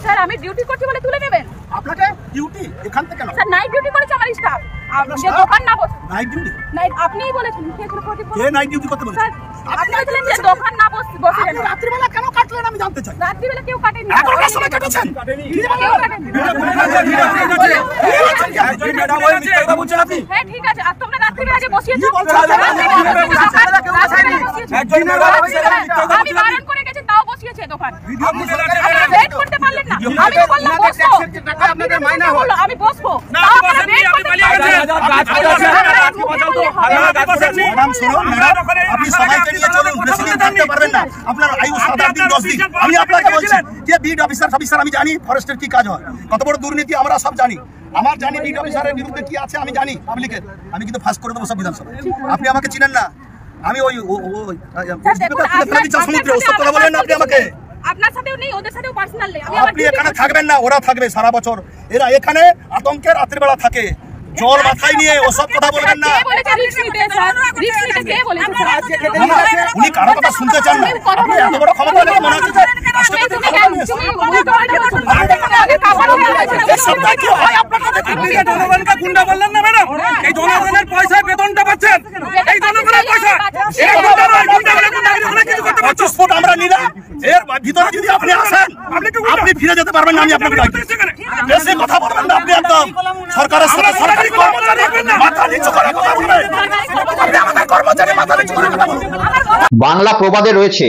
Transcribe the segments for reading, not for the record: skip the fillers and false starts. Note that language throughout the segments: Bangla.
স্যার আমি ডিউটি করছি বলে তুলে নেবেন? আপনাকে ডিউটি এখান থেকে কেন? স্যার নাইট ডিউটি করেছে আমার স্টাফ। যে দোকান না বসে নাইট ডিউটি? নাইট আপনিই বলেছেন। কে নাইট ডিউটি করতে বলেছে? স্যার আপনি বলেছিলেন যে দোকান না বসে আপনি রাত্রিবেলা কেন কাটলেন আমি জানতে চাই। রাত্রিবেলা কেউ কাটেনি। এখনকার সময় কাটেছেন? কেউ কাটেনি। হ্যাঁ ঠিক আছে। আর তোমরা রাত্রিবেলা যে বসিয়েছো, আমি বারণ করে গেছি তাও বসিয়েছে দোকান। আপনারা ওয়েট করতে পারলেন না? আমি তো বললাম বসবো, আপনাদের মাইনা হলো আমি বসবো, তাও আপনারা ওয়েট করতে পারলেন না। আপনি সবাইকে নিয়ে চলুন, বেশি দিন থাকতে পারবেন না। আপনার আয়ু 7 দিন 10 দিন। আমি আপনাকে বলছি যে বিট অফিসার আমি জানি ফরেস্টের কি কাজ হয়, কত বড় দুর্নীতি আমরা সব জানি। আমার জানি বিট অফিসারের বিরুদ্ধে কি আছে আমি জানি পাবলিকের। আমি কিন্তু ফাঁস করে দেবো সব বিধানসভা। আপনি আমাকে চিনেন না, আমি ওই সমুদ্রে ওসব কথা বলেন না আপনি আমাকে। আপনার সাথেও নেই, ওদের সাথেও পার্সোনাল নেই। আপনি এখানে থাকবেন না, ওরা থাকবে সারা বছর। এরা এখানে আতঙ্কের রাত্রিবেলা থাকে, জল মাথায় নিয়ে ওসব কথা বলবেন না। উনি কারো কথা শুনতে চান না। আপনি এত বড় ক্ষমতা নিয়ে মনে হচ্ছে জনগণকে গুন্ডা বললেন না ম্যাডাম? এই জনগণের পয়সায় বেতনটা পাচ্ছেন, এই জনগণের পয়সা। আমরা নিলাম, এর ভিতরে যদি আপনি আসেন আপনি ফিরে যেতে পারবেন না। আমি আপনাকে বেশি কথা বলবেন না। আপনি একদম সরকারের সাথে সরকারি কর্মচারী মাথা নিচু করে কথা বলবেন। আপনি আমাদের কর্মচারী মাথা নিচু করে কথা বলবেন। বাংলা প্রবাদে রয়েছে,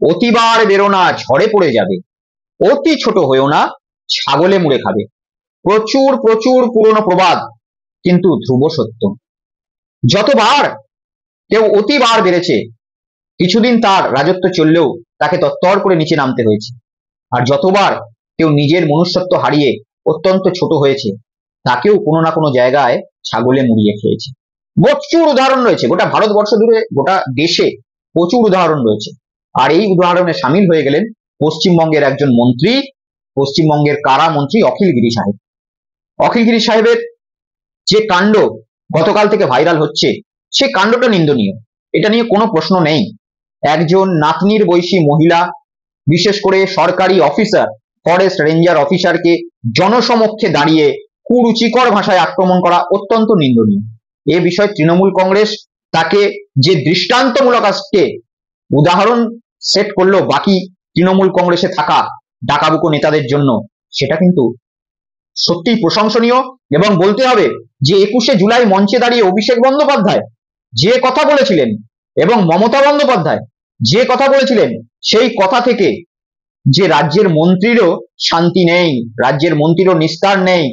অতিবার বেরো না ঝড়ে পড়ে যাবে, অতি ছোট হয়েও না ছাগলে মুড়ে খাবে। প্রচুর প্রচুর পুরনো প্রবাদ, কিন্তু ধ্রুব সত্য। যতবার কেউ অতিবার বেড়েছে, কিছুদিন তার রাজত্ব চললেও তাকে তত্তর করে নিচে নামতে হয়েছে। আর যতবার কেউ নিজের মনুষ্যত্ব হারিয়ে অত্যন্ত ছোট হয়েছে, তাকেও কোনো না কোনো জায়গায় ছাগলে মুড়িয়ে খেয়েছে। প্রচুর উদাহরণ রয়েছে, গোটা ভারতবর্ষ জুড়ে, গোটা দেশে প্রচুর উদাহরণ রয়েছে। আর এই উদাহরণে সামিল হয়ে গেলেন পশ্চিমবঙ্গের একজন মন্ত্রী, পশ্চিমবঙ্গের কারা মন্ত্রী অখিলগিরি সাহেব। অখিলগিরি সাহেবের যে কাণ্ড গতকাল থেকে ভাইরাল হচ্ছে, সে কাণ্ডটা নিন্দনীয়, এটা নিয়ে কোনো প্রশ্ন নেই। একজন নাতনির বয়সী মহিলা, বিশেষ করে সরকারি অফিসার, ফরেস্ট রেঞ্জার অফিসারকে জনসমক্ষে দাঁড়িয়ে কুরুচিকর ভাষায় আক্রমণ করা অত্যন্ত নিন্দনীয়। এ বিষয়ে তৃণমূল কংগ্রেস তাকে যে দৃষ্টান্তমূলক আজকে উদাহরণ সেট করলো বাকি তৃণমূল কংগ্রেসে থাকা ডাকাবুকো নেতাদের জন্য, সেটা কিন্তু সত্যিই প্রশংসনীয়। এবং বলতে হবে যে 21শে জুলাই মঞ্চে দাঁড়িয়ে অভিষেক বন্দ্যোপাধ্যায় যে কথা বলেছিলেন এবং মমতা বন্দ্যোপাধ্যায় যে কথা বলেছিলেন, সেই কথা থেকে যে রাজ্যের মন্ত্রীরও শান্তি নেই, রাজ্যের মন্ত্রীরও নিস্তার নেই,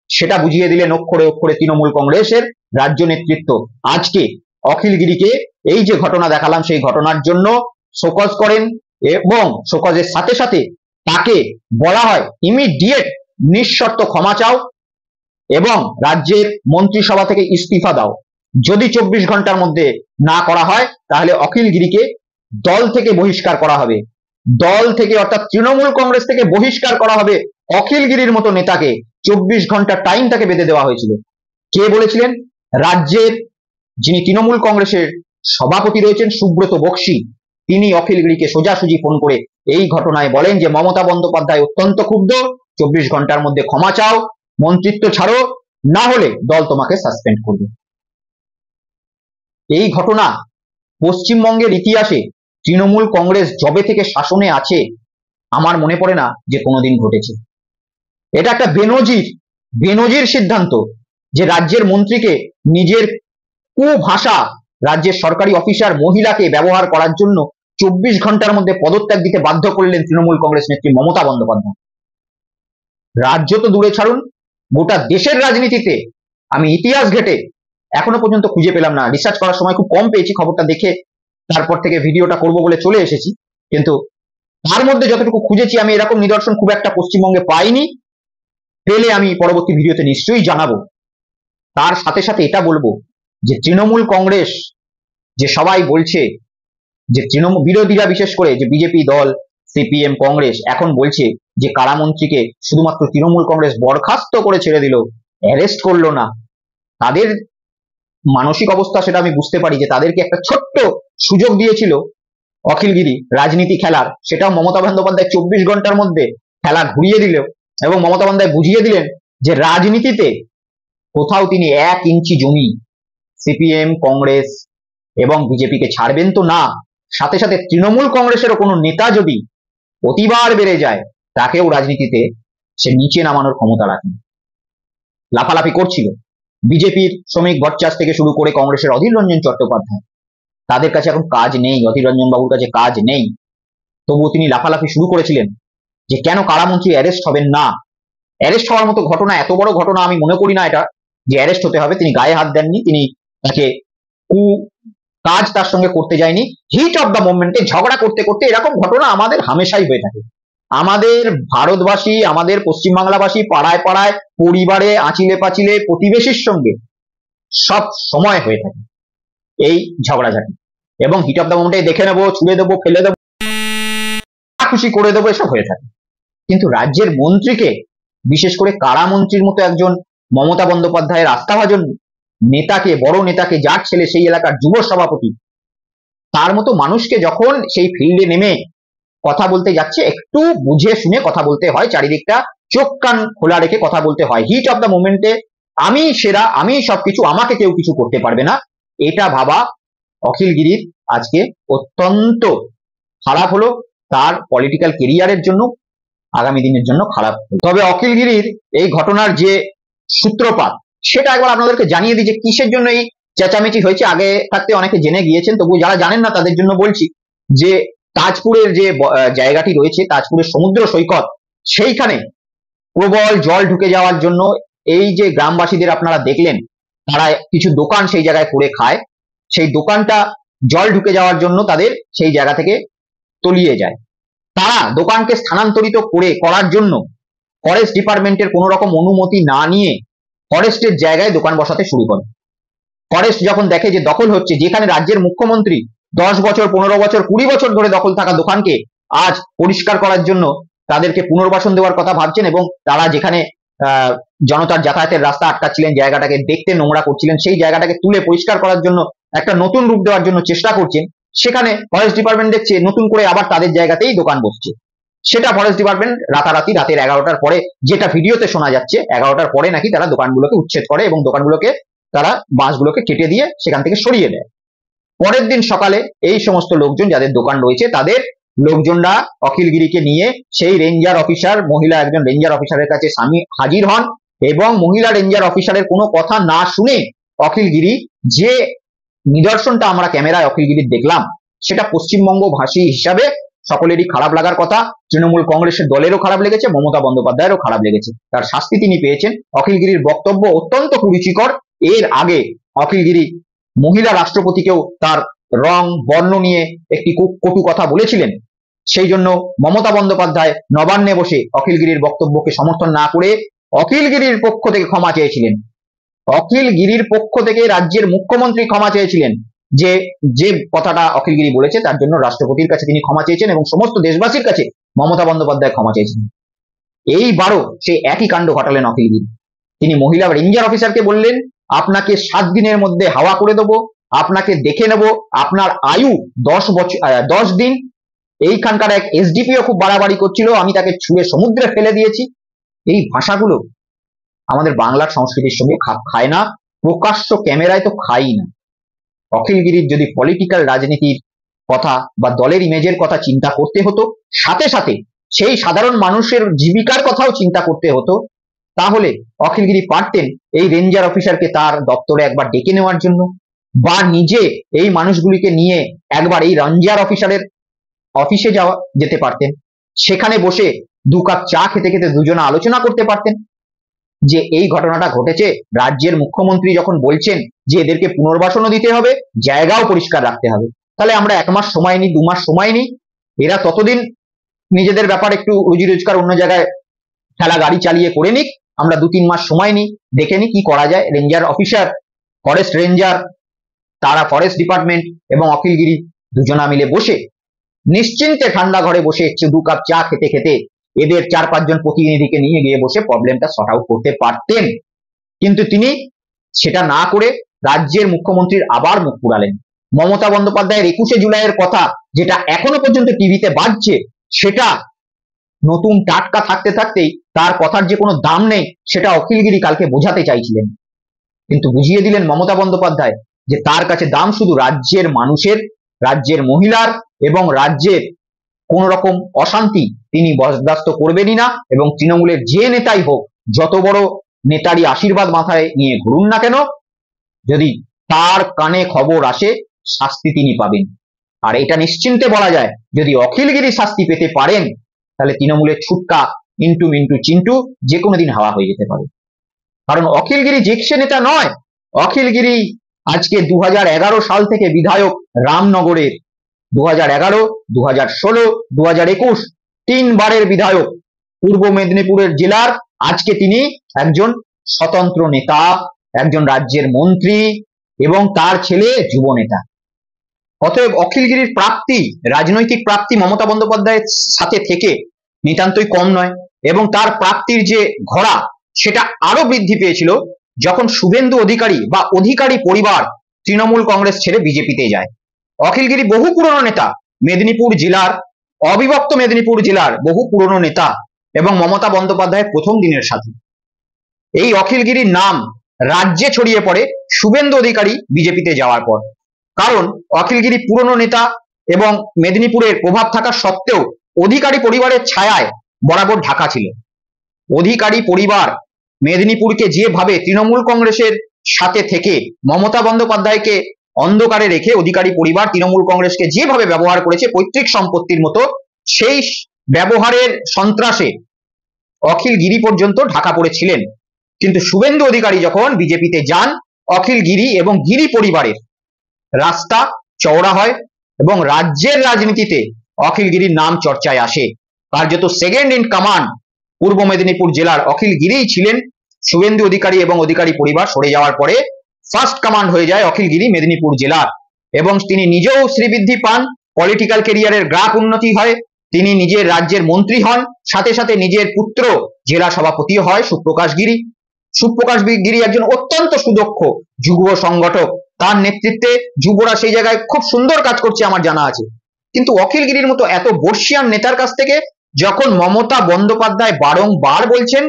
সেটা বুঝিয়ে দিলেন অক্ষরে অক্ষরে তৃণমূল কংগ্রেসের রাজ্য নেতৃত্ব। আজকে অখিলগিরিকে এই যে ঘটনা দেখালাম, সেই ঘটনার জন্য শোকজ করেন এবং শোকজের সাথে সাথে তাকে বলা হয় ইমিডিয়েট নিঃশর্ত ক্ষমা চাও এবং রাজ্যের মন্ত্রিসভা থেকে ইস্তিফা দাও। যদি 24 ঘন্টার মধ্যে না করা হয় তাহলে অখিলগিরিকে দল থেকে বহিষ্কার করা হবে, দল থেকে অর্থাৎ তৃণমূল কংগ্রেস থেকে বহিষ্কার করা হবে। অখিলগিরির মতো নেতাকে 24 ঘন্টা টাইম তাকে বেঁধে দেওয়া হয়েছিল। কে বলেছিলেন? রাজ্যের যিনি তৃণমূল কংগ্রেসের সভাপতি রয়েছেন সুব্রত বক্সী, তিনি অখিলগিরিকে সোজাসুজি ফোন করে এই ঘটনায় বলেন যে মমতা বন্দ্যোপাধ্যায় অত্যন্ত ক্ষুব্ধ, 24 ঘন্টার মধ্যে ক্ষমা চাও, মন্ত্রিত্ব ছাড়ো, না হলে দল তোমাকে সাসপেন্ড করবে। এই ঘটনা পশ্চিমবঙ্গের ইতিহাসে তৃণমূল কংগ্রেস যবে থেকে শাসনে আছে আমার মনে পড়ে না যে কোনোদিন ঘটেছে। এটা একটা বেনজির সিদ্ধান্ত যে রাজ্যের মন্ত্রীকে নিজের কুভাষা রাজ্যের সরকারি অফিসার মহিলাকে ব্যবহার করার জন্য 24 ঘন্টার মধ্যে পদত্যাগ দিতে বাধ্য করলেন তৃণমূল কংগ্রেস নেত্রী মমতা বন্দ্যোপাধ্যায়। রাজ্য তো দূরে ছাড়ুন, গোটা দেশের রাজনীতিতে আমি ইতিহাস ঘেটে এখনো পর্যন্ত খুঁজে পেলাম না। রিসার্চ করার সময় খুব কম পেয়েছি, খবরটা দেখে তারপর থেকে ভিডিওটা করব বলে চলে এসেছি, কিন্তু তার মধ্যে যতটুকু খুঁজেছি আমি এরকম নিদর্শন খুব একটা পশ্চিমবঙ্গে পাইনি। পেলে আমি পরবর্তী ভিডিওতে নিশ্চয়ই জানাবো। তার সাথে সাথে এটা বলবো যে তৃণমূল কংগ্রেস যে সবাই বলছে যে তৃণমূল বিরোধীরা, বিশেষ করে যে বিজেপি দল, সিপিএম, কংগ্রেস এখন বলছে যে কারামন্ত্রীকে শুধুমাত্র তৃণমূল কংগ্রেস বরখাস্ত করে ছেড়ে দিল, অ্যারেস্ট করলো না, তাদের মানসিক অবস্থা সেটা আমি বুঝতে পারি যে তাদেরকে একটা ছোট্ট সুযোগ দিয়েছিল অখিলগিরি রাজনীতি খেলার, সেটাও মমতা বন্দ্যোপাধ্যায় 24 ঘন্টার মধ্যে খেলা ঘুরিয়ে দিল এবং মমতা বন্দ্যোপাধ্যায় বুঝিয়ে দিলেন যে রাজনীতিতে কোথাও তিনি 1 ইঞ্চি জমি সিপিএম, কংগ্রেস এবং বিজেপিকে ছাড়বেন তো না, সাথে সাথে তৃণমূল কংগ্রেসেরও কোনো নেতা যদি প্রতিবার বেড়ে যায় তাকেও রাজনীতিতে সে নিচে নামানোর ক্ষমতা রাখেন। লাফালাফি করছিল বিজেপির শ্রমিক ভট্টাচার্য থেকে শুরু করে কংগ্রেসের অধীর রঞ্জন চট্টোপাধ্যায়, তাদের কাছে এখন কাজ নেই, অধীর রঞ্জন বাবুর কাছে কাজ নেই, তবুও তিনি লাফালাফি শুরু করেছিলেন যে কেন কারামন্ত্রী অ্যারেস্ট হবেন না। অ্যারেস্ট হওয়ার মতো ঘটনা, এত বড় ঘটনা আমি মনে করি না এটা যে অ্যারেস্ট হতে হবে। তিনি গায়ে হাত দেননি, তিনি তাকে কাজ তার সঙ্গে করতে যায়নি। হিট অফ দ্য মোমেন্টে ঝগড়া করতে করতে এরকম ঘটনা আমাদের হামেশাই হয়ে থাকে। আমাদের ভারতবাসী, আমাদের পশ্চিমবাংলাবাসী পাড়ায় পাড়ায়, পরিবারে, আঁচিলে পাঁচিলে, প্রতিবেশীর সঙ্গে সব সময় হয়ে থাকে এই ঝগড়াঝাটি, এবং হিট অফ দ্য মোমেন্টে দেখে নেবো, ছুড়ে দেবো, ফেলে দেবো, খুশি করে দেবো, এসব হয়ে থাকে। কিন্তু রাজ্যের মন্ত্রীকে, বিশেষ করে কারামন্ত্রীর মতো একজন মমতা বন্দ্যোপাধ্যায়ের আস্থাভাজন নেতাকে, বড় নেতাকে, যার ছেলে সেই এলাকার যুব সভাপতি, তার মতো মানুষকে যখন সেই ফিল্ডে নেমে কথা বলতে যাচ্ছে, একটু বুঝে শুনে কথা বলতে হয়, চারিদিকটা চোখ কান খোলা রেখে কথা বলতে হয়। হিট অফ দ্য মোমেন্টে আমি সেরা, আমি সবকিছু, আমাকে কেউ কিছু করতে পারবে না, এটা ভাবা অখিল গিরির আজকে অত্যন্ত খারাপ হলো, তার পলিটিক্যাল কেরিয়ারের জন্য, আগামী দিনের জন্য খারাপ। তবে অখিল গিরির এই ঘটনার যে সূত্রপাত সেটা একবার আপনাদেরকে জানিয়ে দিই যে কিসের জন্য এই চেঁচামেচি হয়েছে। আগে থাকতে অনেকে জেনে গিয়েছেন, তবু যারা জানেন না তাদের জন্য বলছি যে তাজপুরের যে জায়গাটি রয়েছে, তাজপুরের সমুদ্র সৈকত, সেইখানে প্রবল জল ঢুকে যাওয়ার জন্য এই যে গ্রামবাসীদের আপনারা দেখলেন, তারা কিছু দোকান সেই জায়গায় করে খায়, সেই দোকানটা জল ঢুকে যাওয়ার জন্য তাদের সেই জায়গা থেকে তলিয়ে যায়। তারা দোকানকে স্থানান্তরিত করার জন্য ফরেস্ট ডিপার্টমেন্টের কোনো রকম অনুমতি না নিয়ে ফরেস্টের জায়গায় দোকান বসাতে শুরু করে। ফরেস্ট যখন দেখে যে দখল হচ্ছে, যেখানে রাজ্যের মুখ্যমন্ত্রী 10 বছর, 15 বছর, 20 বছর ধরে দখল থাকা দোকানকে আজ পরিষ্কার করার জন্য তাদেরকে পুনর্বাসন দেওয়ার কথা ভাবছেন, এবং তারা যেখানে জনতার যাতায়াতের রাস্তা আটকাচ্ছিলেন, জায়গাটাকে দেখতে নোংরা করছিলেন, সেই জায়গাটাকে তুলে পরিষ্কার করার জন্য একটা নতুন রূপ দেওয়ার জন্য চেষ্টা করছেন, সেখানে ফরেস্ট ডিপার্টমেন্ট দেখছে নতুন করে আবার তাদের জায়গাতেই দোকান বসছে। সেটা ফরেস্ট ডিপার্টমেন্ট রাতারাতি রাতের 11টার পরে, যেটা ভিডিওতে শোনা যাচ্ছে, 11টার পরে নাকি তারা দোকানগুলোকে উচ্ছেদ করে এবং দোকানগুলোকে তারা বাঁশগুলোকে কেটে দিয়ে সেখান থেকে সরিয়ে দেয়। পরের দিন সকালে এই সমস্ত লোকজন যাদের দোকান রয়েছে তাদের লোকজনরা অখিল গিরিকে নিয়ে সেই রেঞ্জার অফিসার, মহিলা একজন রেঞ্জার অফিসারের কাছে হাজির হন, এবং মহিলা রেঞ্জার অফিসারের কোনো কথা না শুনে অখিল গিরি, যে নিদর্শনটা আমরা ক্যামেরায় অখিল গিরির দেখলাম, সেটা পশ্চিমবঙ্গ ভাষী হিসাবে সকলেরই খারাপ লাগার কথা। তৃণমূল কংগ্রেসের দলেরও খারাপ লেগেছে, মমতা বন্দ্যোপাধ্যায়েরও খারাপ লেগেছে। তার শাস্তি তিনি পেয়েছেন। অখিল গিরির বক্তব্য অত্যন্ত কুরুচিকর। এর আগে অখিল গিরি মহিলা রাষ্ট্রপতিকেও তার রং বর্ণ নিয়ে একটি কটু কথা বলেছিলেন, সেই জন্য মমতা বন্দ্যোপাধ্যায় নবান্নে বসে অখিল গিরির বক্তব্যকে সমর্থন না করে অখিল গিরির পক্ষ থেকে ক্ষমা চেয়েছিলেন। অখিল গিরির পক্ষ থেকে রাজ্যের মুখ্যমন্ত্রী ক্ষমা চেয়েছিলেন, যে কথাটা অখিল গিরি বলেছে তার জন্য রাষ্ট্রপতির কাছে তিনি ক্ষমা চেয়েছেন এবং সমস্ত দেশবাসীর কাছে মমতা বন্দ্যোপাধ্যায় ক্ষমা চেয়েছিলেন। এইবারও সেই একই কাণ্ড ঘটালেন অখিল গিরি। তিনি মহিলা রেঞ্জার অফিসারকে বললেন, আপনাকে 7 দিনের মধ্যে হাওয়া করে দেবো, আপনাকে দেখে নেব, আপনার আয়ু 10 দিন। এইখানকার এক এসডিপিও খুব বাড়াবাড়ি করছিল, আমি তাকে ছুঁড়ে সমুদ্রে ফেলে দিয়েছি। এই ভাষাগুলো আমাদের বাংলার সংস্কৃতির সঙ্গে খাপ খায় না, প্রকাশ্য ক্যামেরায় তো খাই না। অখিল গিরির যদি পলিটিক্যাল রাজনীতির কথা বা দলের ইমেজের কথা চিন্তা করতে হতো, সাথে সাথে সেই সাধারণ মানুষের জীবিকার কথাও চিন্তা করতে হতো, তাহলে অখিল গিরি পারতেন এই রেঞ্জার অফিসারকে তার দপ্তরে একবার ডেকে নেওয়ার জন্য, বা নিজে এই মানুষগুলিকে নিয়ে একবার এই রেঞ্জার অফিসারের অফিসে যেতে পারতেন। সেখানে বসে 2 কাপ চা খেতে খেতে দুজনে আলোচনা করতে পারতেন যে এই ঘটনাটা ঘটেছে। রাজ্যের মুখ্যমন্ত্রী যখন বলছেন যে এদেরকে পুনর্বাসনও দিতে হবে, জায়গাও পরিষ্কার রাখতে হবে, তাহলে আমরা 1 মাস সময় নিই, 2 মাস সময় নিই, এরা ততদিন নিজেদের ব্যাপার একটু রুজি রোজগার অন্য জায়গায় ঠেলা গাড়ি চালিয়ে করে নিক, আমরা 2-3 মাস সময় নিই, দেখে নিই কি করা যায়। রেঞ্জার অফিসার, ফরেস্ট রেঞ্জার, তারা ফরেস্ট ডিপার্টমেন্ট এবং অখিল গিরি দুজনা মিলে বসে নিশ্চিন্তে ঠান্ডা ঘরে বসে 2 কাপ চা খেতে খেতে এদের 4-5 জন প্রতিনিধিকে নিয়ে গিয়ে বসে প্রবলেমটা সর্ট আউট করতে পারতেন। কিন্তু তিনি সেটা না করে রাজ্যের মুখ্যমন্ত্রীর আবার মুখ পুরালেন। মমতা বন্দ্যোপাধ্যায়ের 21শে জুলাইয়ের কথা, যেটা এখনো পর্যন্ত টিভিতে বাজছে, সেটা নতুন টাটকা থাকতে থাকতেই তার কথার যে কোনো দাম নেই সেটা অখিলগিরি কালকে বোঝাতে চাইছিলেন, কিন্তু বুঝিয়ে দিলেন মমতা বন্দ্যোপাধ্যায় যে তার কাছে দাম শুধু রাজ্যের মানুষের, রাজ্যের মহিলার এবং রাজ্যের কোন রকম অশান্তি তিনি বরদাস্ত করবেনই না। এবং তৃণমূলের যে নেতাই হোক, যত বড় নেতারই আশীর্বাদ মাথায় নিয়ে ঘুরুন না কেন, যদি তার কানে খবর আসে শাস্তি তিনি পাবেন। আর এটা নিশ্চিন্তে বলা যায়, যদি অখিলগিরি শাস্তি পেতে পারেন তাহলে তৃণমূলের ছুটকা ইন্টু মিন্টু চিন্টু যে কোনো দিন হাওয়া হয়ে যেতে পারে। কারণ অখিলগিরি জিক্সে নেতা নয়, অখিলগিরি আজকে 2011 সাল থেকে বিধায়ক রামনগরের, 2011, 2016, 2021 তিনবারের বিধায়ক পূর্ব মেদিনীপুরের জেলার। আজকে তিনি একজন স্বতন্ত্র নেতা, একজন রাজ্যের মন্ত্রী এবং তার ছেলে যুব নেতা। অতএব অখিলগিরির প্রাপ্তি, রাজনৈতিক প্রাপ্তি মমতা বন্দ্যোপাধ্যায়ের সাথে থেকে নিতান্তই কম নয়। এবং তার প্রাপ্তির যে ঘোড়া সেটা আরো বৃদ্ধি পেয়েছিল যখন শুভেন্দু অধিকারী বা অধিকারী পরিবার তৃণমূল কংগ্রেস ছেড়ে বিজেপিতে যায়। অখিলগিরি বহু পুরনো নেতা, মেদিনীপুর জেলার, অবিভক্ত মেদিনীপুর জেলার বহু পুরনো নেতা এবং মমতা বন্দ্যোপাধ্যায়ের প্রথম দিনের সাথী। এই অখিলগিরির নাম রাজ্যে ছড়িয়ে পড়ে শুভেন্দু অধিকারী বিজেপিতে যাওয়ার পর। কারণ অখিলগিরি পুরনো নেতা এবং মেদিনীপুরের প্রভাব থাকা সত্ত্বেও অধিকারী পরিবারের ছায়ায় বরাবর ঢাকা ছিল। অধিকারী পরিবার মেদিনীপুরকে যেভাবে তৃণমূল কংগ্রেসের সাথে থেকে মমতা বন্দ্যোপাধ্যায়কে অন্ধকারে রেখে অধিকারী পরিবার তৃণমূল কংগ্রেসকে যেভাবে ব্যবহার করেছে পৈতৃক সম্পত্তির মতো, সেই ব্যবহারের সন্ত্রাসে অখিলগিরি পর্যন্ত ঢাকা পড়েছিলেন। কিন্তু শুভেন্দু অধিকারী যখন বিজেপিতে যান, অখিলগিরি এবং গিরি পরিবারের রাস্তা চওড়া হয় এবং রাজ্যের রাজনীতিতে অখিলগিরির নাম চর্চায় আসে। কার্যত সেকেন্ড ইন কমান্ড পূর্ব মেদিনীপুর জেলার অখিলগিরিই ছিলেন। শুভেন্দু অধিকারী এবং অধিকারী পরিবার সরে যাওয়ার পরে ফার্স্ট কমান্ড হয়ে যায় অখিলগিরি মেদিনীপুর জেলার। এবং তিনি নিজেও শ্রীবৃদ্ধি পান, পলিটিক্যাল ক্যারিয়ারের গ্রাফ উন্নতি হয়, তিনি নিজের রাজ্যের মন্ত্রী হন, সাথে সাথে নিজের পুত্র জেলা সভাপতিও হয় সুপ্রকাশ গিরি। সুপ্রকাশ গিরি একজন অত্যন্ত সুদক্ষ যুব সংগঠক, তার নেতৃত্বে যুবরা সেই জায়গায় খুব সুন্দর কাজ করছে আমার জানা আছে। কিন্তু অখিলগিরির মতো এত বর্ষিয়ান নেতার কাছ থেকে যখন মমতা বন্দ্যোপাধ্যায় বারংবার বলছেন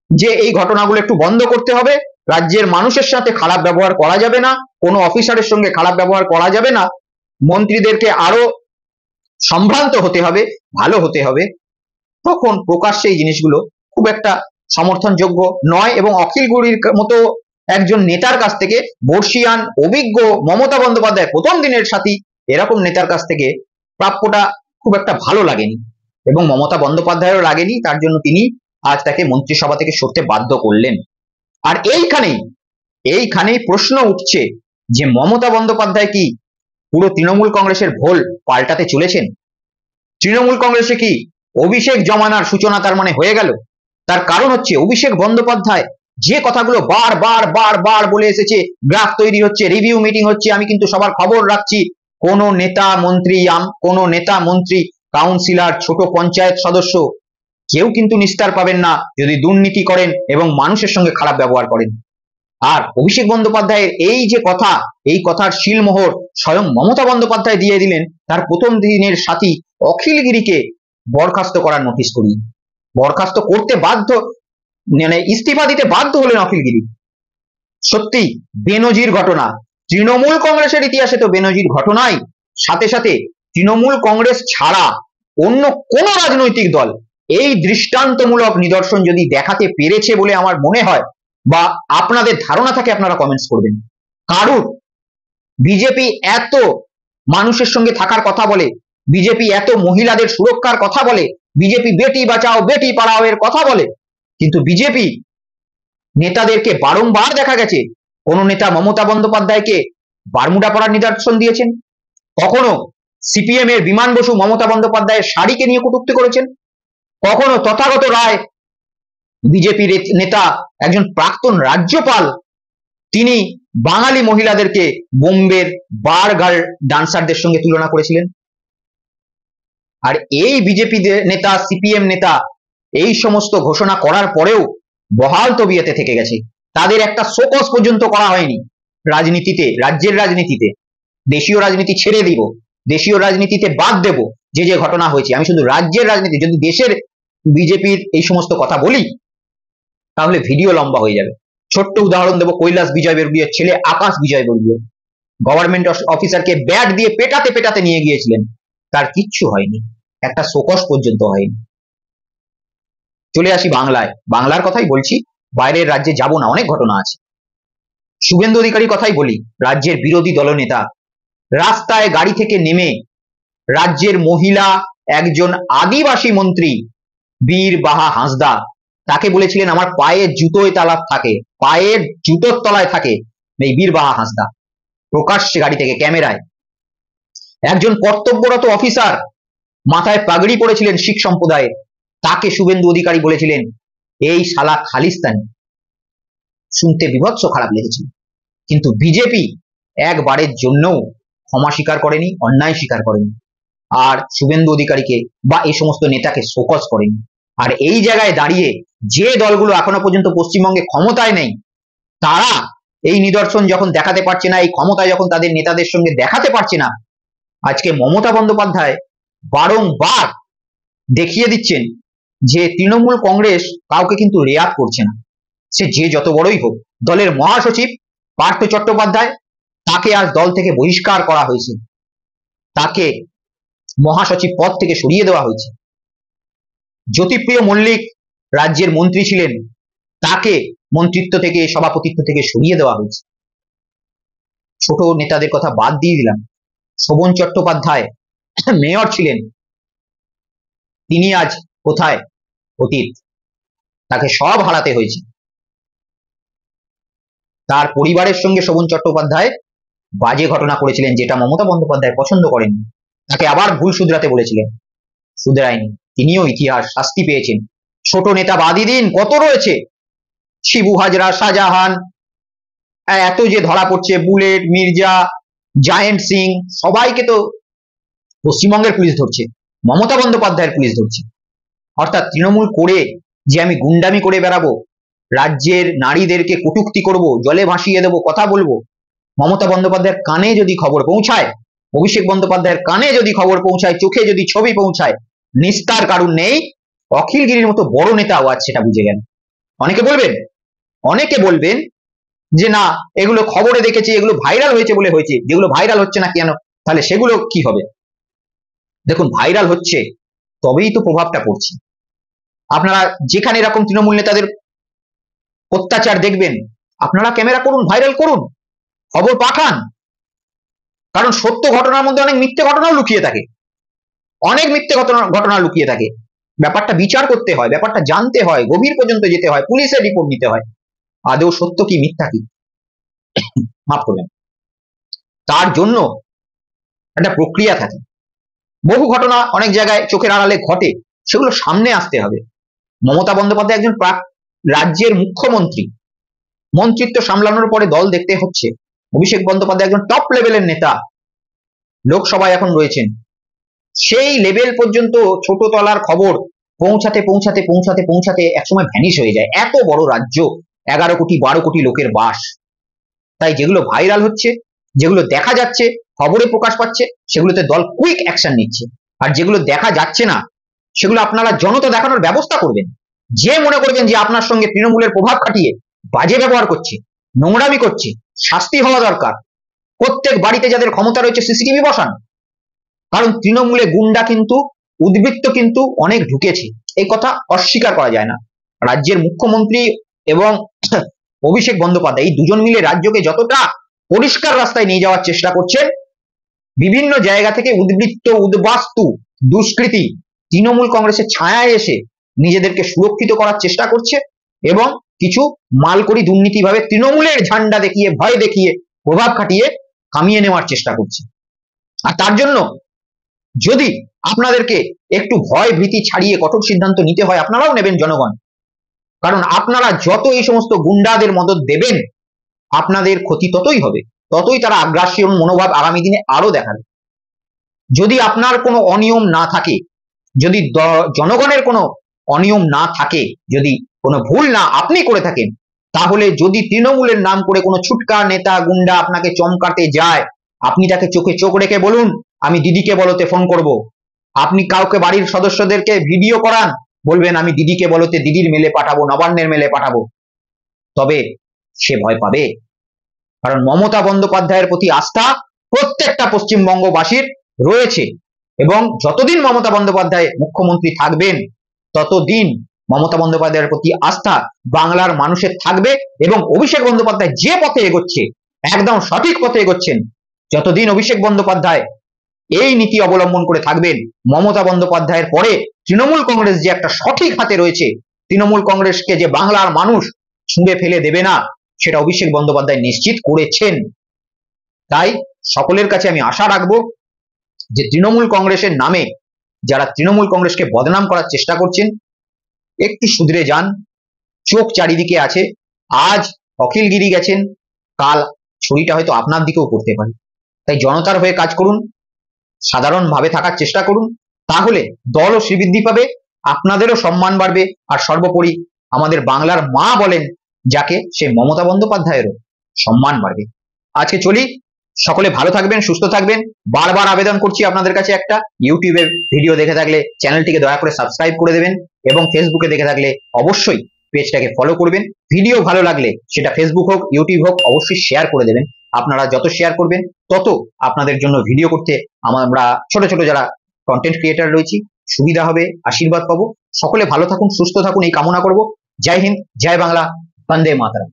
যে এই ঘটনাগুলো একটু বন্ধ করতে হবে, রাজ্যের মানুষের সাথে খারাপ ব্যবহার করা যাবে না, কোনো অফিসারের সঙ্গে খারাপ ব্যবহার করা যাবে না, মন্ত্রীদেরকে আরো সম্ভ্রান্ত হতে হবে, ভালো হতে হবে, তখন প্রকাশ্যে এই জিনিসগুলো খুব একটা সমর্থনযোগ্য নয়। এবং অখিলগিরির মতো একজন নেতার কাছ থেকে, বর্ষিয়ান অভিজ্ঞ মমতা বন্দ্যোপাধ্যায় প্রথম দিনের সাথী, এরকম নেতার কাছ থেকে প্রাপ্যটা খুব একটা ভালো লাগেনি এবং মমতা বন্দ্যোপাধ্যায়েরও লাগেনি। তার জন্য তিনি আজ তাকে মন্ত্রিসভা থেকে সরতে বাধ্য করলেন। আর এইখানেই প্রশ্ন উঠছে যে মমতা বন্দ্যোপাধ্যায় কি পুরো তৃণমূল কংগ্রেসের ভোল পাল্টাতে চলেছেন? তৃণমূল কংগ্রেসে কি অভিষেক জমানার সূচনা তার মানে হয়ে গেল? তার কারণ হচ্ছে অভিষেক বন্দ্যোপাধ্যায় যে কথাগুলো বার বলে এসেছে, গ্রাফ তৈরি হচ্ছে, রিভিউ মিটিং হচ্ছে, আমি কিন্তু সবার খবর রাখছি, কোন নেতা মন্ত্রী কাউন্সিলর, ছোট পঞ্চায়েত সদস্য কেউ কিন্তু নিস্তার পাবেন না যদি দুর্নীতি করেন এবং মানুষের সঙ্গে খারাপ ব্যবহার করেন। আর অভিষেক বন্দ্যোপাধ্যায়ের এই যে কথা, এই কথার শিলমোহর স্বয়ং মমতা বন্দ্যোপাধ্যায় দিয়ে দিলেন তার প্রথম দিনের সাথী অখিলগিরিকে বরখাস্ত করার নোটিশ করি। বরখাস্ত করতে বাধ্য, মানে ইস্তিফা দিতে বাধ্য হলেন অখিলগিরি। সত্যি বেনজির ঘটনা, তৃণমূল কংগ্রেসের ইতিহাসে তো বেনজির ঘটনাই। সাথে সাথে তৃণমূল কংগ্রেস ছাড়া অন্য কোন রাজনৈতিক দল এই দৃষ্টান্তমূলক নিদর্শন যদি দেখাতে পেরেছে বলে আমার মনে হয়, বা আপনাদের ধারণা থাকে, আপনারা কমেন্টস করবেন। কারুর বিজেপি এত মানুষের সঙ্গে থাকার কথা বলে, বিজেপি এত মহিলাদের সুরক্ষার কথা বলে, বিজেপি বেটি বাঁচাও বেটি পড়াও এর কথা বলে, কিন্তু বিজেপি নেতাদেরকে বারংবার দেখা গেছে কোন নেতা মমতা বন্দ্যোপাধ্যায়কে বারমুডা পরার নিদর্শন দিয়েছেন, কখনো সিপিএম এর বিমান বসু মমতা বন্দ্যোপাধ্যায়ের শাড়িকে নিয়ে কটূক্তি করেছেন, কখনো তথাগত রায় বিজেপির নেতা একজন প্রাক্তন রাজ্যপাল তিনি বাঙালি মহিলাদেরকে বোম্বের বার গার্ল ডান্সারদের সঙ্গে তুলনা করেছিলেন। আর এই বিজেপি নেতা, সিপিএম নেতা এই সমস্ত ঘোষণা করার পরেও বহাল তবিয়তে থেকে গেছে। তাদের একটা শোকজ পর্যন্ত করা হয়নি রাজনীতিতে, রাজ্যের রাজনীতিতে। দেশীয় রাজনীতি ছেড়ে দিব, দেশীয় রাজনীতিতে বাদ দেব যে ঘটনা হয়েছে, আমি শুধু রাজ্যের রাজনীতি, যদি দেশের বিজেপির এই সমস্ত কথা বলি তাহলে ভিডিও লম্বা হয়ে যাবে। ছোট্ট উদাহরণ দেবো, কৈলাস বিজয়বর্গীয়ের ছেলে আকাশ বিজয়বর্গীয় গভর্নমেন্ট অফিসারকে ব্যাট দিয়ে পেটাতে পেটাতে নিয়ে গিয়েছিলেন, তার কিচ্ছু হয়নি, একটা শোকস পর্যন্ত হয়নি। চলে আসি বাংলায়, বাংলার কথাই বলছি, বাইরের রাজ্যে যাব না, অনেক ঘটনা আছে। শুভেন্দু অধিকারীর কথাই বলি, রাজ্যের বিরোধী দলনেতা রাস্তায় গাড়ি থেকে নেমে রাজ্যের মহিলা একজন আদিবাসী মন্ত্রী বীর বাহা হাঁসদা, তাকে বলেছিলেন আমার পায়ের জুতোয় তালাব থাকে, পায়ের জুতোর তলায় থাকে এই বীর বাহা হাঁসদা, প্রকাশ্যে গাড়ি থেকে ক্যামেরায়। একজন কর্তব্যরত অফিসার মাথায় পাগড়ি পরেছিলেন শিখ সম্প্রদায়ের, তাকে শুভেন্দু অধিকারী বলেছিলেন এই শালা খালিস্তানি। শুনতে বিভৎস খারাপ লেগেছিল, কিন্তু বিজেপি একবারের জন্যও ক্ষমা স্বীকার করেনি, অন্যায় স্বীকার করেনি, আর শুভেন্দু অধিকারীকে বা এই সমস্ত নেতাকে শোকজ করেনি। আর এই জায়গায় দাঁড়িয়ে যে দলগুলো এখনো পর্যন্ত পশ্চিমবঙ্গে ক্ষমতায় নেই, তারা এই নিদর্শন যখন দেখাতে পারছে না, এই ক্ষমতায় যখন তাদের নেতাদের সঙ্গে দেখাতে পারছে না, আজকে মমতা বন্দ্যোপাধ্যায় বারংবার দেখিয়ে দিচ্ছেন যে তৃণমূল কংগ্রেস কাউকে কিন্তু রেয়াত করছে না, সে যে যত বড়ই হোক। দলের মহাসচিব পার্থ চট্টোপাধ্যায়, তাকে আজ দল থেকে বহিষ্কার করা হয়েছে, তাকে মহাসচিব পদ থেকে সরিয়ে দেওয়া হয়েছে। জ্যোতিপ্রিয় মল্লিক রাজ্যের মন্ত্রী ছিলেন, তাকে মন্ত্রিত্ব থেকে সভাপতিত্ব থেকে সরিয়ে দেওয়া হয়েছে। ছোট নেতাদের কথা বাদ দিয়ে দিলাম, শোভন চট্টোপাধ্যায় মেয়র ছিলেন, তিনি আজ কোথায়? অতীত, তাকে সব হারাতে হয়েছে। তার পরিবারের সঙ্গে শোভন চট্টোপাধ্যায় বাজে ঘটনা করেছিলেন, যেটা মমতা বন্দ্যোপাধ্যায় পছন্দ করেননি, তাকে আবার ভুল শুধরাতে বলেছিলেন, শুধরায়নি, তিনিও ইতিহাস, শাস্তি পেয়েছেন। ছোট নেতা বাদী দিন কত রয়েছে, শিবু হাজরা, শাহজাহান, এত যে ধরা পড়ছে, বুলেট, মির্জা, জায়েন্ট সিং, সবাইকে তো পশ্চিমবঙ্গের পুলিশ ধরছে, মমতা বন্দ্যোপাধ্যায়ের পুলিশ ধরছে। অর্থাৎ তৃণমূল করে যে আমি গুন্ডামি করে বেড়াবো, রাজ্যের নারীদেরকে কটূক্তি করব, জলে ভাসিয়ে দেবো, কথা বলবো, মমতা বন্দ্যোপাধ্যায়ের কানে যদি খবর পৌঁছায়, অভিষেক বন্দ্যোপাধ্যায়ের কানে যদি খবর পৌঁছায়, চোখে যদি ছবি পৌঁছায়, নিস্তার কারণ নেই। অখিলগিরির মতো বড় নেতাও আজ সেটা বুঝে গেল। অনেকে বলবেন যে না, এগুলো খবরে দেখেছি, এগুলো ভাইরাল হয়েছে বলে হয়েছে, যেগুলো ভাইরাল হচ্ছে না কেন, তাহলে সেগুলো কি হবে? দেখুন, ভাইরাল হচ্ছে তবেই তো প্রভাবটা পড়ছে। আপনারা যেখানে এরকম তৃণমূল নেতাদের অত্যাচার দেখবেন, আপনারা ক্যামেরা করুন, ভাইরাল করুন, খবর পাঠান, কারণ সত্য ঘটনার মধ্যে অনেক মিথ্যে ঘটনাও লুকিয়ে থাকে, অনেক মিথ্যে ঘটনা লুকিয়ে থাকে। ব্যাপারটা বিচার করতে হয়, ব্যাপারটা জানতে হয়, গভীর পর্যন্ত যেতে হয়, পুলিশের রিপোর্ট নিতে হয়, আদৌ সত্য কি মিথ্যা কি, মাফ করবেন, তার জন্য একটা প্রক্রিয়া থাকে। বহু ঘটনা অনেক জায়গায় চোখের আড়ালে ঘটে, সেগুলো সামনে আসতে হবে। মমতা বন্দ্যোপাধ্যায় একজন রাজ্যের মুখ্যমন্ত্রী, মন্ত্রিত্ব সামলানোর পরে দল দেখতে হচ্ছে। অভিষেক বন্দ্যোপাধ্যায় একজন টপ লেভেলের নেতা, লোকসভায় এখন রয়েছেন, সেই লেভেল পর্যন্ত ছোট তলার খবর পৌঁছাতে পৌঁছাতে পৌঁছাতে পৌঁছাতে একসময় ভ্যানিশ হয়ে যায়। এত বড় রাজ্য, 11 কোটি 12 কোটি লোকের বাস, তাই যেগুলো ভাইরাল হচ্ছে, যেগুলো দেখা যাচ্ছে, খবরে প্রকাশ পাচ্ছে, সেগুলোতে দল কুইক অ্যাকশন নিচ্ছে। আর যেগুলো দেখা যাচ্ছে না, সেগুলো আপনারা জনতা দেখানোর ব্যবস্থা করবেন। যে মনে করবেন যে আপনার সঙ্গে তৃণমূলের প্রভাব খাটিয়ে বাজে ব্যবহার করছে, নোংরামি করছে, শাস্তি হওয়া দরকার। প্রত্যেক বাড়িতে যাদের ক্ষমতা রয়েছে সিসিটিভি বসান, কারণ তৃণমূলে গুন্ডা কিন্তু, উদ্বৃত্ত কিন্তু অনেক ঢুকেছে, এই কথা অস্বীকার করা যায় না। রাজ্যের মুখ্যমন্ত্রী এবং অভিষেক বন্দ্যোপাধ্যায় এই দুজন মিলে রাজ্যকে যতটা পরিষ্কার রাস্তায় নিয়ে যাওয়ার চেষ্টা করছেন, বিভিন্ন জায়গা থেকে উদ্বৃত্ত, উদ্বাস্তু, দুষ্কৃতী তৃণমূল কংগ্রেসের ছায়ায় এসে নিজেদেরকে সুরক্ষিত করার চেষ্টা করছে, এবং কিছু মালকড়ি দুর্নীতিভাবে তৃণমূলের ঝান্ডা দেখিয়ে, ভয় দেখিয়ে, প্রভাব খাটিয়ে কামিয়ে নেওয়ার চেষ্টা করছে। আর তার জন্য যদি আপনাদেরকে একটু ভয় ভীতি ছাড়িয়ে কঠোর সিদ্ধান্ত নিতে হয়, আপনারাও নেবেন জনগণ, কারণ আপনারা যত এই সমস্ত গুন্ডাদের মদত দেবেন, আপনাদের ক্ষতি ততই হবে, ততই তারা আগ্রাসী মনোভাব আগামী দিনে আরো দেখাবে। যদি আপনার কোনো অনিয়ম না থাকে, যদি জনগণের কোনো অনিয়ম না থাকে, যদি কোনো ভুল না আপনি করে থাকেন, তাহলে যদি তৃণমূলের নাম করে কোনো ছুটকা নেতা গুন্ডা আপনাকে চমকাতে যায়, আপনি তাকে চোখে চোখ রেখে বলুন আমি দিদিকে বলতে ফোন করব। আপনি কাউকে বাড়ির সদস্যদেরকে ভিডিও করান, বলবেন আমি দিদিকে বলতে দিদির মেলে পাঠাবো, নবান্নের মেলে পাঠাবো, তবে সে ভয় পাবে। কারণ মমতা বন্দ্যোপাধ্যায়ের প্রতি আস্থা প্রত্যেকটা পশ্চিমবঙ্গবাসীর রয়েছে, এবং যতদিন মমতা বন্দ্যোপাধ্যায় মুখ্যমন্ত্রী থাকবেন ততদিন মমতা বন্দ্যোপাধ্যায়ের প্রতি আস্থা বাংলার মানুষের থাকবে। এবং অভিষেক বন্দ্যোপাধ্যায় যে পথে এগোচ্ছে, একদম সঠিক পথে এগোচ্ছেন, যতদিন অভিষেক বন্দ্যোপাধ্যায় এই নীতি অবলম্বন করে থাকবেন, মমতা বন্দ্যোপাধ্যায়ের পরে তৃণমূল কংগ্রেস যে একটা সঠিক হাতে রয়েছে, তৃণমূল কংগ্রেসকে যে বাংলার মানুষ ছুঁড়ে ফেলে দেবে না, সেটা অভিষেক বন্দ্যোপাধ্যায় নিশ্চিত করেছেন। তাই সকলের কাছে আমি আশা রাখবো যে তৃণমূল কংগ্রেসের নামে যারা তৃণমূল কংগ্রেসকে বদনাম করার চেষ্টা করছেন, একটু শুধরে যান। চোখ চারিদিকে আছে, আজ অখিলগিরি গেছেন, কাল ছুরিটা হয়তো আপনার দিকেও পড়তে পারে। তাই জনতার হয়ে কাজ করুন, সাধারণভাবে থাকার চেষ্টা করুন, তাহলে দলও শ্রীবৃদ্ধি পাবে, আপনাদেরও সম্মান বাড়বে, আর সর্বোপরি আমাদের বাংলার মা বলেন যাকে, সে মমতা বন্দ্যোপাধ্যায়েরও সম্মান বাড়বে। আজকে চলি, সকলে ভালো থাকবেন, সুস্থ থাকবেন। বারবার আবেদন করছি আপনাদের কাছে একটা, ইউটিউবে ভিডিও দেখে থাকলে চ্যানেলটিকে দয়া করে সাবস্ক্রাইব করে দেবেন, এবং ফেসবুকে দেখে থাকলে অবশ্যই পেজটাকে ফলো করবেন। ভিডিও ভালো লাগলে সেটা ফেসবুক হোক ইউটিউব হোক অবশ্যই শেয়ার করে দেবেন। আপনারা যত শেয়ার করবেন তত আপনাদের জন্য ভিডিও করতে আমরা ছোট ছোট যারা কন্টেন্ট ক্রিয়েটার রয়েছি সুবিধা হবে, আশীর্বাদ পাবো। সকলে ভালো থাকুন, সুস্থ থাকুন, এই কামনা করব। জয় হিন্দ, জয় বাংলা, বন্দে মাতরম।